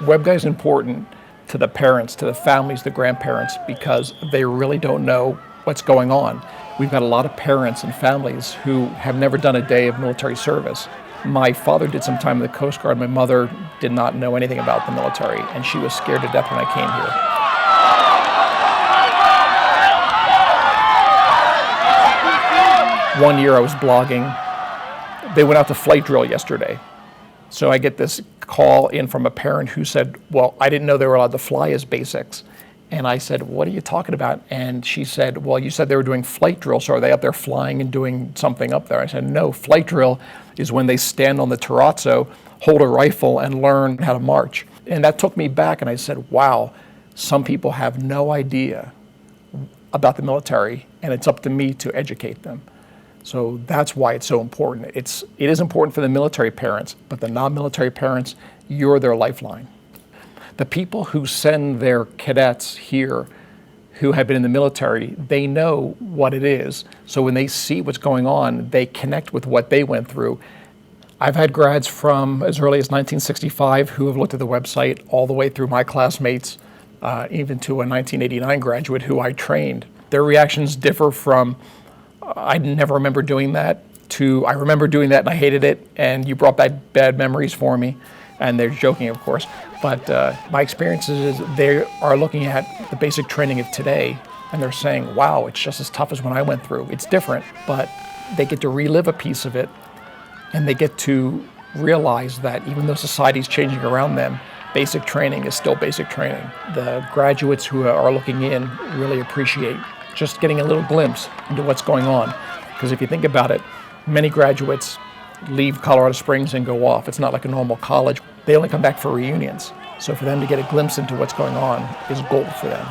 WebGuy is important to the parents, to the families, the grandparents, because they really don't know what's going on. We've got a lot of parents and families who have never done a day of military service. My father did some time in the Coast Guard. My mother did not know anything about the military, and she was scared to death when I came here. One year I was blogging. They went out to flight drill yesterday. So I get this call in from a parent who said, well, I didn't know they were allowed to fly as basics. And I said, what are you talking about? And she said, well, you said they were doing flight drill, so are they up there flying and doing something up there? I said, no, flight drill is when they stand on the terrazzo, hold a rifle, and learn how to march. And that took me back, and I said, wow, some people have no idea about the military, and it's up to me to educate them. So that's why it's so important. It is important for the military parents, but the non-military parents, you're their lifeline. The people who send their cadets here who have been in the military, they know what it is. So when they see what's going on, they connect with what they went through. I've had grads from as early as 1965 who have looked at the website all the way through my classmates, even to a 1989 graduate who I trained. Their reactions differ from, I never remember doing that, to I remember doing that and I hated it and you brought back bad memories for me. And they're joking, of course. But my experience is they are looking at the basic training of today and they're saying, wow, it's just as tough as when I went through. It's different, but they get to relive a piece of it and they get to realize that even though society's changing around them, basic training is still basic training. The graduates who are looking in really appreciate just getting a little glimpse into what's going on. Because if you think about it, many graduates leave Colorado Springs and go off. It's not like a normal college. They only come back for reunions. So for them to get a glimpse into what's going on is gold for them.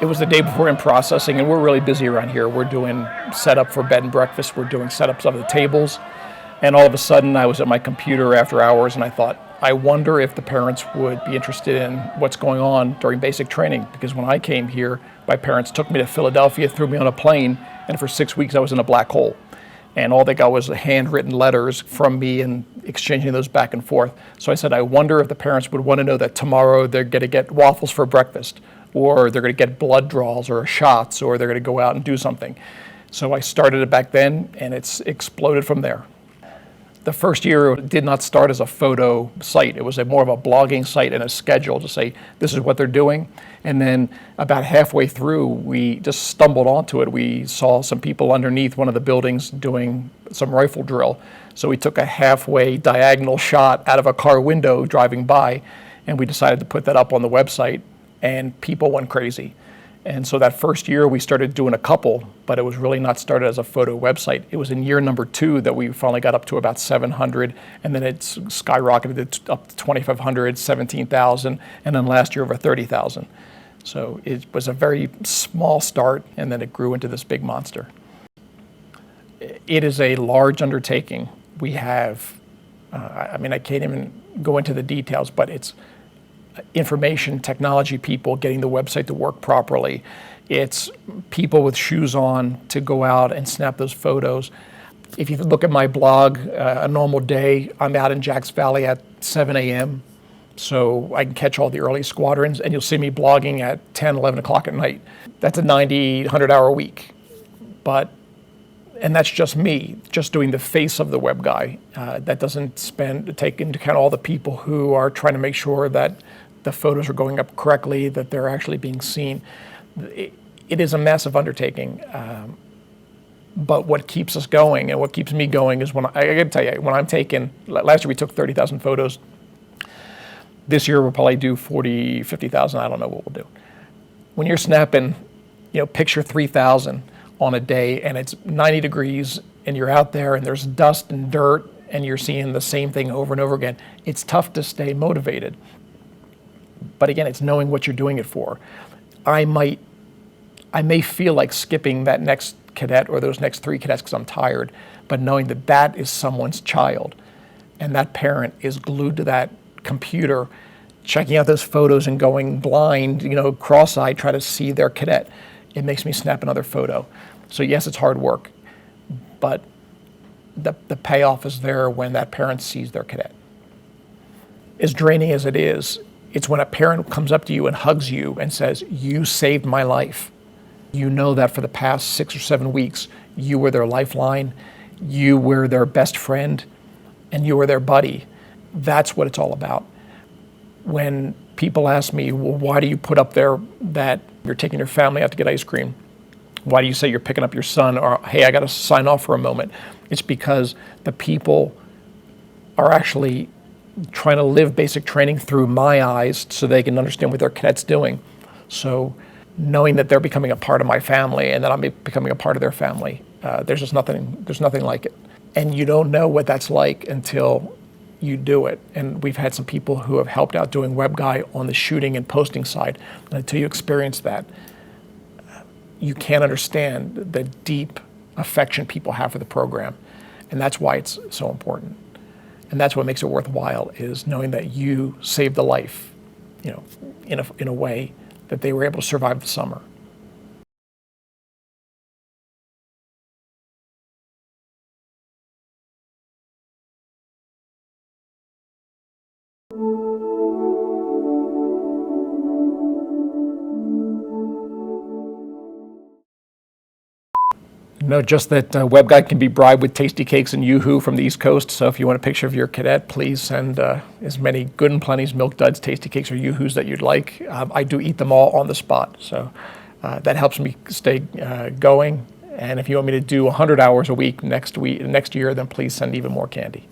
It was the day before in processing, and we're really busy around here. We're doing setup for bed and breakfast. We're doing setups of the tables. And all of a sudden, I was at my computer after hours, and I thought, I wonder if the parents would be interested in what's going on during basic training. Because when I came here, my parents took me to Philadelphia, threw me on a plane, and for 6 weeks I was in a black hole. And all they got was handwritten letters from me and exchanging those back and forth. So I said, I wonder if the parents would want to know that tomorrow they're going to get waffles for breakfast, or they're going to get blood draws or shots, or they're going to go out and do something. So I started it back then, and it's exploded from there. The first year did not start as a photo site. It was more of a blogging site and a schedule to say, this is what they're doing. And then about halfway through, we just stumbled onto it. We saw some people underneath one of the buildings doing some rifle drill. So we took a halfway diagonal shot out of a car window driving by, and we decided to put that up on the website, and people went crazy. And so that first year we started doing a couple, but it was really not started as a photo website. It was in year number 2 that we finally got up to about 700, and then it's skyrocketed up to 2,500, 17,000, and then last year over 30,000. So it was a very small start, and then it grew into this big monster. It is a large undertaking. We have, I can't even go into the details, but it's information technology people getting the website to work properly. It's people with shoes on to go out and snap those photos. If you look at my blog, a normal day, I'm out in Jacks Valley at 7 a.m. so I can catch all the early squadrons, and you'll see me blogging at 10, 11 o'clock at night. That's a 90, 100-hour week. And that's just me, just doing the face of the WebGuy. That doesn't take into account all the people who are trying to make sure that the photos are going up correctly, that they're actually being seen. It is a massive undertaking. But what keeps us going and what keeps me going is I gotta tell you, when I'm taking, last year we took 30,000 photos. This year we'll probably do 40, 50,000, I don't know what we'll do. When you're snapping, picture 3,000 on a day and it's 90 degrees and you're out there and there's dust and dirt and you're seeing the same thing over and over again, it's tough to stay motivated. But again, it's knowing what you're doing it for. I may feel like skipping that next cadet or those next 3 cadets because I'm tired, but knowing that that is someone's child and that parent is glued to that computer, checking out those photos and going blind, cross-eyed, try to see their cadet. It makes me snap another photo. So yes, it's hard work, but the payoff is there when that parent sees their cadet. As draining as it is, it's when a parent comes up to you and hugs you and says, "You saved my life." You know that for the past 6 or 7 weeks, you were their lifeline, you were their best friend, and you were their buddy. That's what it's all about. When people ask me, well, why do you put up there that you're taking your family out to get ice cream? Why do you say you're picking up your son? Or, hey, I got to sign off for a moment. It's because the people are actually trying to live basic training through my eyes so they can understand what their cadet's doing. So knowing that they're becoming a part of my family and that I'm becoming a part of their family, there's nothing like it. And you don't know what that's like until you do it. And we've had some people who have helped out doing WebGuy on the shooting and posting side. And until you experience that, you can't understand the deep affection people have for the program. And that's why it's so important. And that's what makes it worthwhile, is knowing that you saved a life, in a way that they were able to survive the summer. No, just that WebGuy can be bribed with tasty cakes and Yoo-hoo from the East Coast. So if you want a picture of your cadet, please send as many Good and Plenty's, Milk Duds, tasty cakes, or Yoo-hoos that you'd like. I do eat them all on the spot, so that helps me stay going. And if you want me to do 100 hours a week next year, then please send even more candy.